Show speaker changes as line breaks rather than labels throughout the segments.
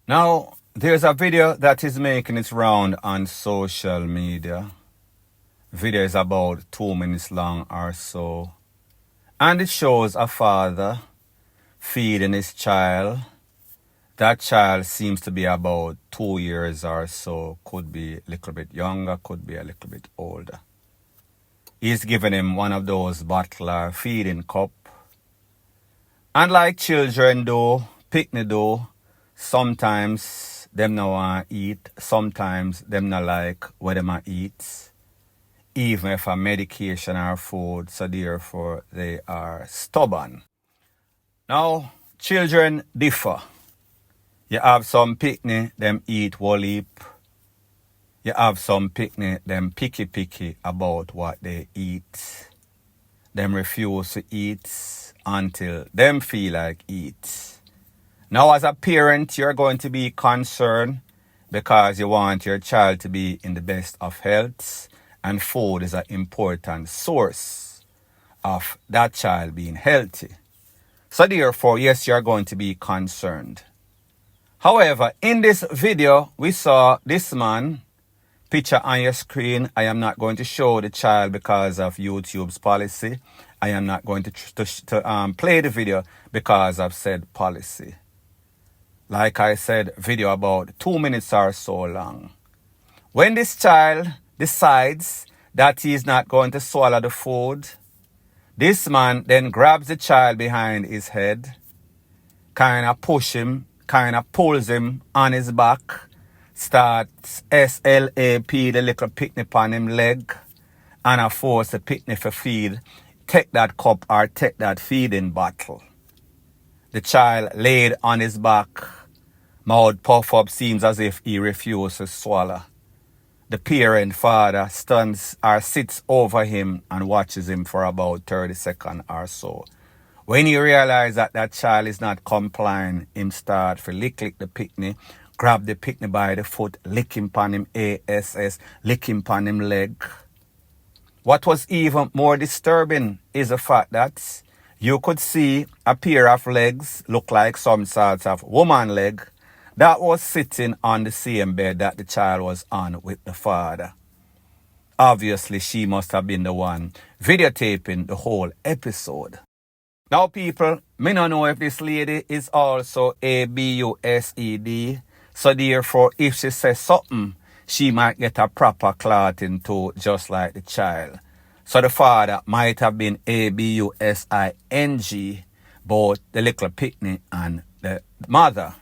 Now, there's a video that is making its round on social media. Video is about 2 minutes long or so. And it shows a father feeding his child. That child seems to be about 2 years or so. Could be a little bit younger, could be a little bit older. He's giving him one of those bottle or feeding cup. And like children do, picnic do, sometimes them no want eat, sometimes them not like what them a eat, even if a medication or food, so therefore they are stubborn. Now, children differ. You have some picnic, them eat whole heap. You have some picnic, them picky about what they eat. Them refuse to eat until them feel like eat. Now, as a parent, you're going to be concerned because you want your child to be in the best of health, and food is an important source of that child being healthy. So therefore, yes, you're going to be concerned. However, in this video, we saw this man, picture on your screen. I am not going to show the child because of YouTube's policy. I am not going to play the video because of said policy. Like I said, video about 2 minutes or so long. When this child decides that he is not going to swallow the food, this man then grabs the child behind his head, kind of pulls him on his back, starts SLAP, the little picnic on him leg, and I force the picnic for feed, take that cup or take that feeding bottle. The child laid on his back, mouth puff up, seems as if he refused to swallow. The parent father stands or sits over him and watches him for about 30 seconds or so. When he realizes that that child is not complying, him start to lick the picnic, grab the picnic by the foot, lick him on him ASS, lick him on him leg. What was even more disturbing is the fact that you could see a pair of legs, look like some sorts of woman leg, that was sitting on the same bed that the child was on with the father. Obviously, she must have been the one videotaping the whole episode. Now, people, me don't know if this lady is also ABUSED, so therefore, if she says something, she might get a proper clotting too, just like the child. So the father might have been ABUSING, both the little picnic and the mother.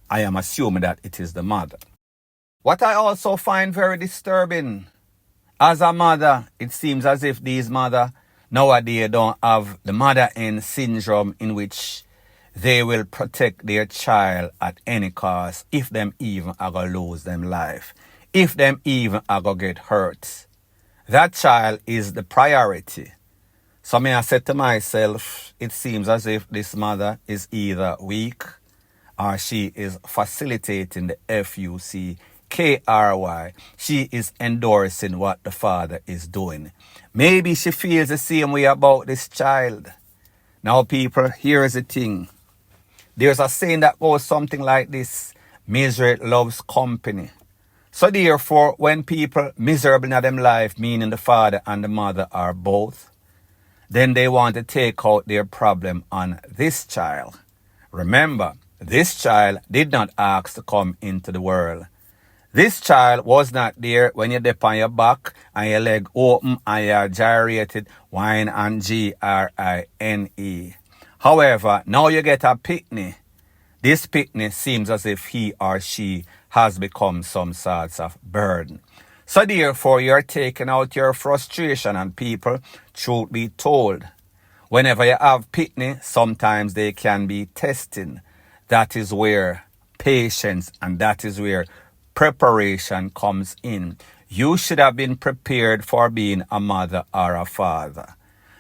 I am assuming that it is the mother. What I also find very disturbing, as a mother, it seems as if these mothers nowadays don't have the mother-hen syndrome, in which they will protect their child at any cost, if them even are going to lose them life, if them even are going to get hurt. That child is the priority. So I said to myself, it seems as if this mother is either weak or she is facilitating the FUCKRY. She is endorsing what the father is doing. Maybe she feels the same way about this child. Now, people, here's the thing. There's a saying that goes something like this: misery loves company. So therefore, when people miserable in them life, meaning the father and the mother are both, then they want to take out their problem on this child. Remember, this child did not ask to come into the world. This child was not there when you're up on your back and your leg open and you're gyrated, whine and GRINE. However, now you get a picnic. This picnic seems as if he or she has become some sorts of burden. So therefore, you're taking out your frustration on people. Truth be told, whenever you have picnic, sometimes they can be testing. That is where patience and that is where preparation comes in. You should have been prepared for being a mother or a father.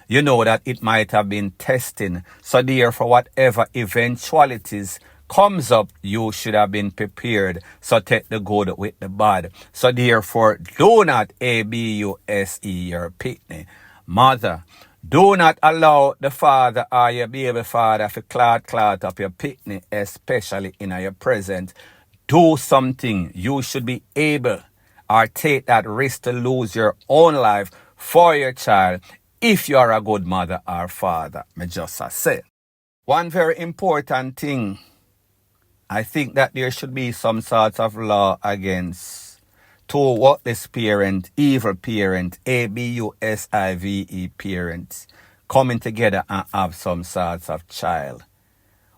You know that it might have been testing. So therefore, whatever eventualities comes up, you should have been prepared. So take the good with the bad. So therefore, do not abuse your picnic. Mother, do not allow the father or your baby father to clot up your picnic, especially in your present. do something. You should be able or take that risk to lose your own life for your child if you are a good mother or father. Me just say. One very important thing, I think that there should be some sort of law against two worthless parent, evil parent, ABUSIVE parents coming together and have some sorts of child.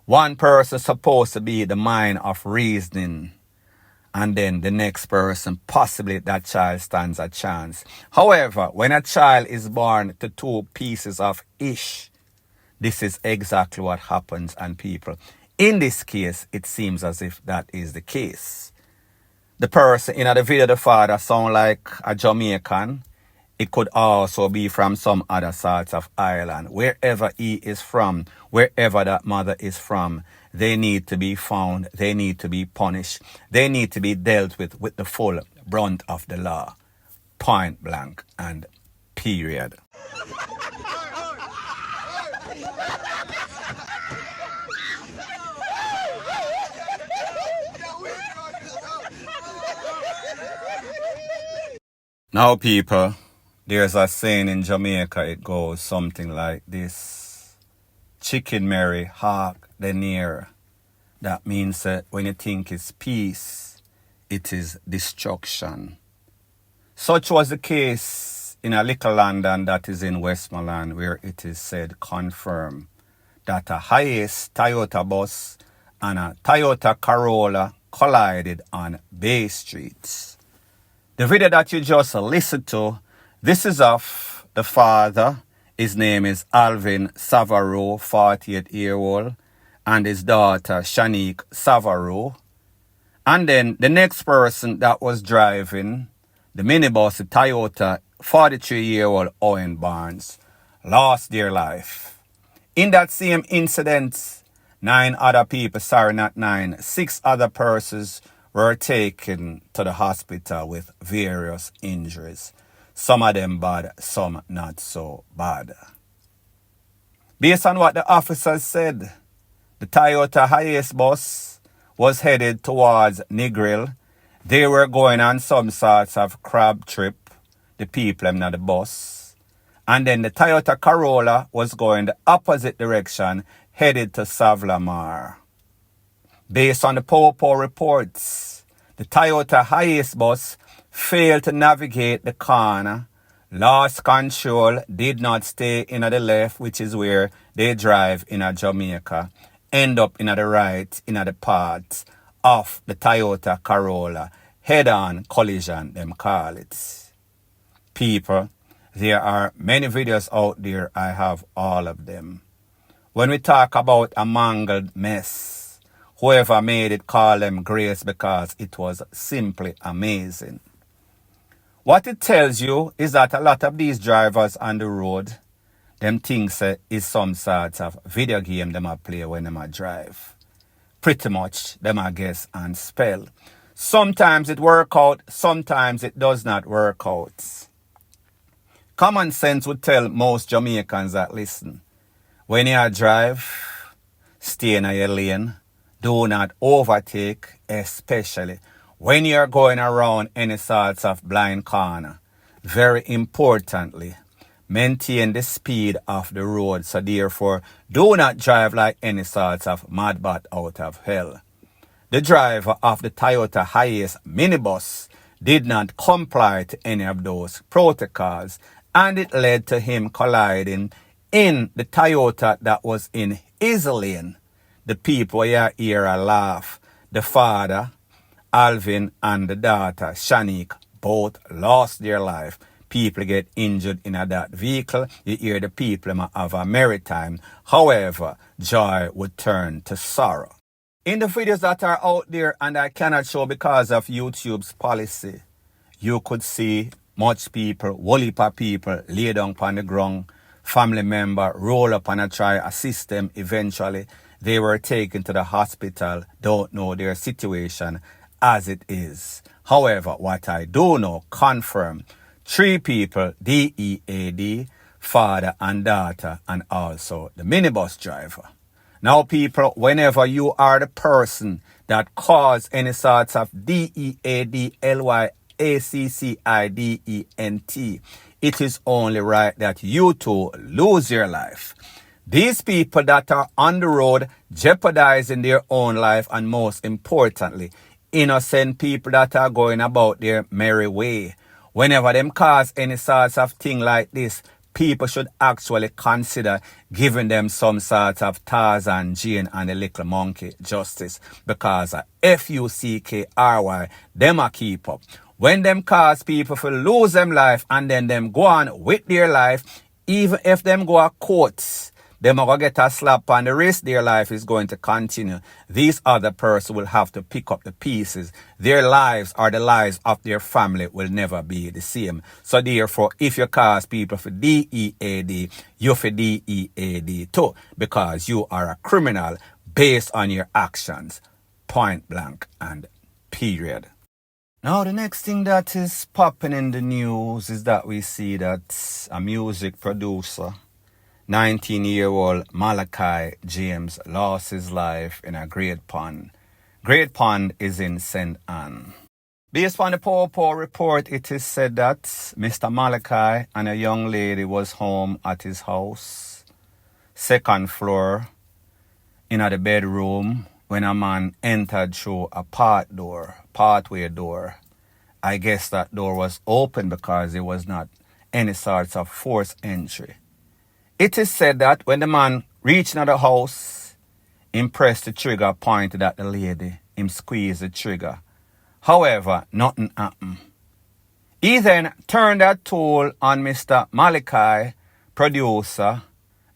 One person supposed to be the mind of reasoning, and then the next person, possibly that child stands a chance. However, when a child is born to two pieces of ish, this is exactly what happens, and people, in this case, it seems as if that is the case. The person in the video, the father, sound like a Jamaican. It could also be from some other sorts of island. Wherever he is from, wherever that mother is from, they need to be found. They need to be punished. They need to be dealt with the full brunt of the law. Point blank and period. Now, people, there's a saying in Jamaica, it goes something like this. Chicken Mary, hawk the near. That means that when you think it's peace, it is destruction. Such was the case in a little London that is in Westmoreland, where it is said confirmed that a highest Toyota bus and a Toyota Corolla collided on Bay Street. The video that you just listened to, this is of the father. His name is Alvin Savareau, 48-year-old, and his daughter, Shanique Savareau. And then the next person that was driving the minibus, the Toyota, 43-year-old Owen Barnes, lost their life. In that same incident, 6 other persons were taken to the hospital with various injuries. Some of them bad, some not so bad. Based on what the officers said, the Toyota Hiace bus was headed towards Negril. They were going on some sorts of crab trip, the people in the bus. And then the Toyota Corolla was going the opposite direction, headed to Savlamar. Based on the Popo reports, the Toyota Hiace bus failed to navigate the corner, lost control, did not stay in the left, which is where they drive in Jamaica, end up in the right, in the path of the Toyota Corolla, head-on collision, them call it. People, there are many videos out there, I have all of them. When we talk about a mangled mess, whoever made it, call them grace, because it was simply amazing. What it tells you is that a lot of these drivers on the road, them things is some sort of video game them a play when them a drive. Pretty much them a guess and spell. Sometimes it work out, sometimes it does not work out. Common sense would tell most Jamaicans that listen, when you drive, stay in your lane, do not overtake, especially when you're going around any sorts of blind corner. Very importantly, maintain the speed of the road. So therefore, do not drive like any sorts of madbat out of hell. The driver of the Toyota Hiace minibus did not comply to any of those protocols, and it led to him colliding in the Toyota that was in his lane. The people here a laugh. The father, Alvin, and the daughter, Shanique, both lost their life. People get injured in that vehicle. You hear the people have a merry time. However, joy would turn to sorrow. In the videos that are out there and I cannot show because of YouTube's policy, you could see much people, whole heap of people lay down on the ground, family member roll up and try assist them. Eventually, they were taken to the hospital, don't know their situation as it is. However, what I do know, confirm, 3 people, DEAD, father and daughter, and also the minibus driver. Now, people, whenever you are the person that cause any sorts of DEADLYACCIDENT, it is only right that you too lose your life. These people that are on the road jeopardizing their own life, and most importantly, innocent people that are going about their merry way. Whenever them cause any sorts of thing like this, people should actually consider giving them some sort of Tarzan, Jane and the little monkey justice, because FUCKRY, them a keep up. When them cause people to lose them life and then them go on with their life, even if them go to courts, them are going to get a slap on the wrist, their life is going to continue. These other persons will have to pick up the pieces. Their lives or the lives of their family will never be the same. So therefore, if you cause people for DEAD, you for DEAD too, because you are a criminal based on your actions. Point blank and period. Now the next thing that is popping in the news is that we see that a music producer, 19-year-old Malachi James, lost his life in a Great Pond. Great Pond is in St. Anne. Based on the Paw report, it is said that Mr. Malachi and a young lady was home at his house, second floor, in the bedroom, when a man entered through a pathway door. I guess that door was open because there was not any sorts of forced entry. It is said that when the man reached the house, he pressed the trigger, pointed at the lady, him squeezed the trigger. However, nothing happened. He then turned that tool on Mr. Malachi, producer,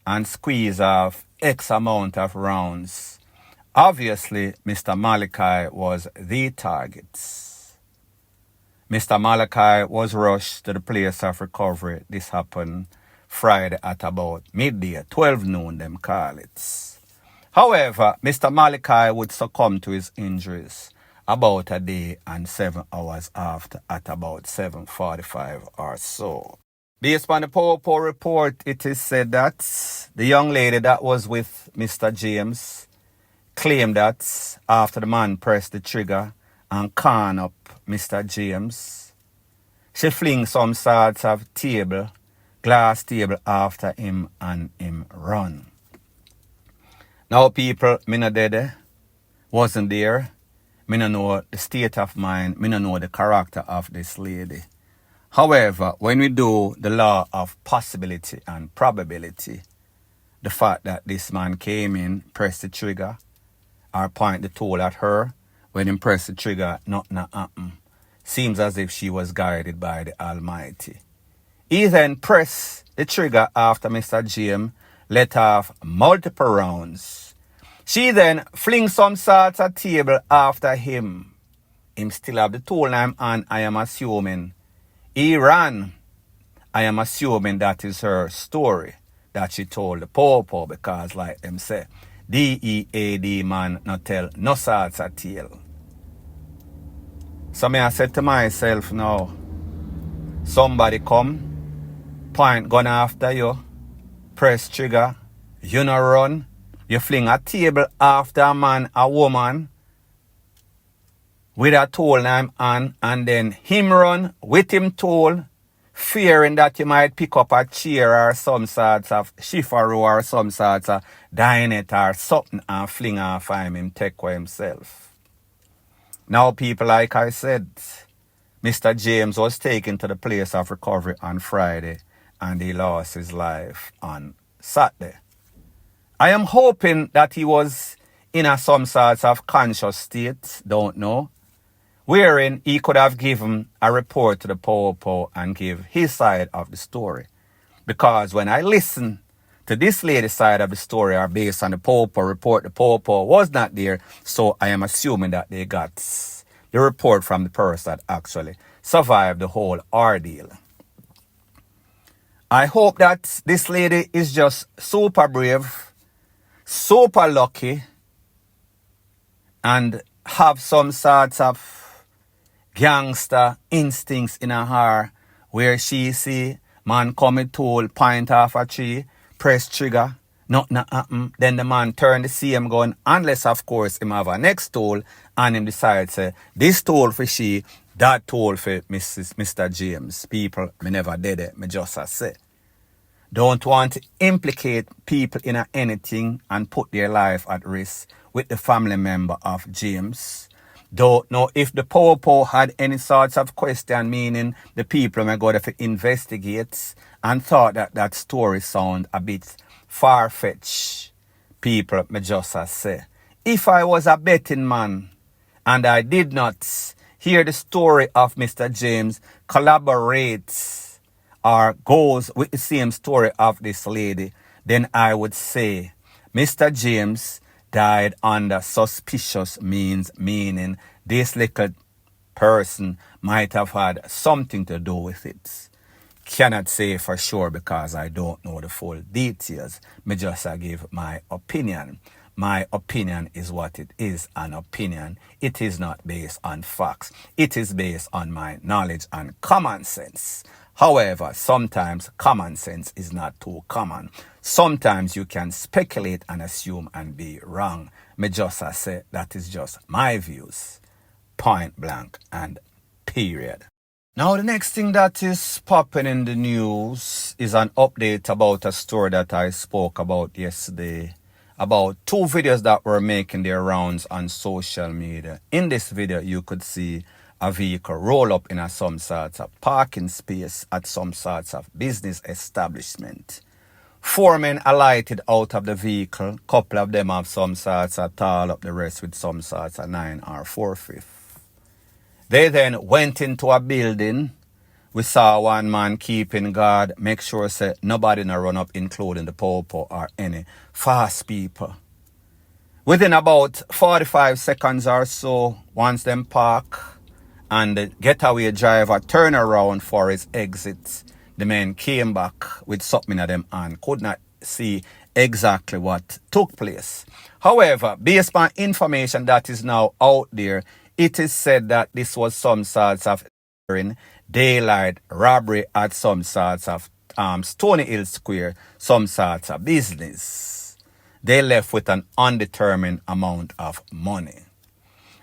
and squeezed off X amount of rounds. Obviously, Mr. Malachi was the target. Mr. Malachi was rushed to the place of recovery. This happened Friday at about midday, 12 noon, them call it. However, Mr. Malachi would succumb to his injuries about a day and 7 hours after, at about 7:45 or so. Based on the Paw report, it is said that the young lady that was with Mr. James claimed that after the man pressed the trigger and cornered up Mr. James, she flinged some sorts of glass table after him and him run. Now people, me no dead, wasn't there. Me no know the state of mind, me no know the character of this lady. However, when we do the law of possibility and probability, the fact that this man came in, pressed the trigger, or point the tool at her, when he pressed the trigger, nothing happened. Seems as if she was guided by the Almighty. He then pressed the trigger after Mr. James let off multiple rounds. She then flings some sorts of table after him. Him still have the tool in him and I am assuming he ran. I am assuming that is her story that she told the Paw because like them say, DEAD man not tell no sorts of tale. So I said to myself now, somebody come, point gun after you, press trigger, you no run, you fling a table after a man, a woman, with a tool in him hand, and then him run with him tool, fearing that you might pick up a chair or some sorts of shifaro or some sorts of dinette or something and fling off him take for himself. Now people, like I said, Mr. James was taken to the place of recovery on Friday and he lost his life on Saturday. I am hoping that he was in some sort of conscious state, don't know, wherein he could have given a report to the Paw and give his side of the story. Because when I listen to this lady's side of the story, or based on the Paw report, the Paw was not there, so I am assuming that they got the report from the person that actually survived the whole ordeal. I hope that this lady is just super brave, super lucky, and have some sorts of gangster instincts in her where she see man coming tool, point off a tree, press trigger, Nothing happen. Then the man turn to see him gun, unless of course him have a next tool and him decide say, this tool for she, that tool for Mr. James. People, me never did it, me just a say. Don't want to implicate people in anything and put their life at risk with the family member of James. Don't know if the Popo had any sorts of question, meaning the people may go there to investigate and thought that that story sound a bit far-fetched. People may just say, if I was a betting man and I did not hear the story of Mr. James collaborates or goes with the same story of this lady, then I would say Mr. James died under suspicious means, meaning this little person might have had something to do with it. Cannot say for sure because I don't know the full details. Me just give my opinion. My opinion is what it is, an opinion. It is not based on facts. It is based on my knowledge and common sense. However, sometimes common sense is not too common. Sometimes you can speculate and assume and be wrong. Me just say that is just my views. Point blank and period. Now the next thing that is popping in the news is an update about a story that I spoke about yesterday. About 2 videos that were making their rounds on social media. In this video, you could see a vehicle roll up in some sorts of parking space at some sorts of business establishment. 4 men alighted out of the vehicle. Couple of them have some sorts of tall up, the rest with some sorts of 9 or 4/5. They then went into a building. We saw one man keeping guard, make sure say nobody no run up, including the popo or any fast people. Within about 45 seconds or so, once them park and the getaway driver turned around for his exit, the men came back with something at them and could not see exactly what took place. However, based on information that is now out there, it is said that this was some sorts of daylight robbery at some sorts of Stony Hill Square, some sorts of business. They left with an undetermined amount of money.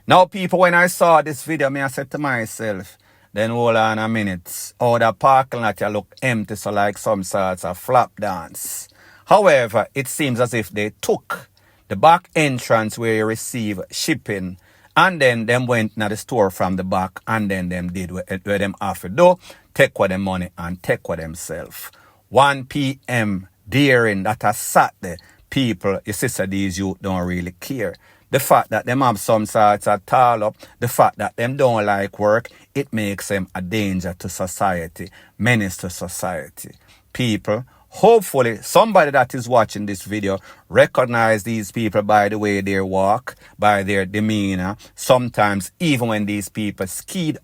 Now, people, when I saw this video, I said to myself, then hold on a minute. Oh, the parking lot look empty, so like some sorts of flap dance. However, it seems as if they took the back entrance where you receive shipping, and then them went to the store from the back, and then them did where them have to do, take what them money and take what themselves. 1 p.m. during that a Saturday, people, you see, these youth don't really care. The fact that them have some sorts of tall up, the fact that them don't like work, it makes them a danger to society, menace to society. People, hopefully somebody that is watching this video recognize these people by the way they walk, by their demeanor. Sometimes even when these people ski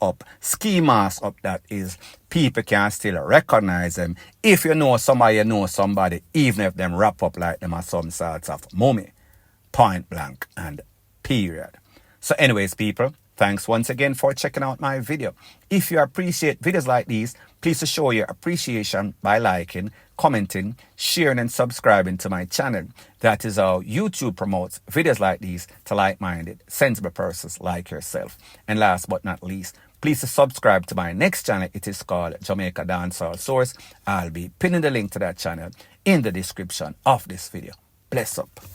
mask up, that is, people can still recognize them. If you know somebody, you know somebody, even if them wrap up like them as some sorts of mummy. Point blank and period. So anyways, people, thanks once again for checking out my video. If you appreciate videos like these, please show your appreciation by liking, commenting, sharing and subscribing to my channel. That is how YouTube promotes videos like these to like-minded, sensible persons like yourself. And last but not least, please subscribe to my next channel. It is called Jamaica Dancehall Source. I'll be pinning the link to that channel in the description of this video. Bless up.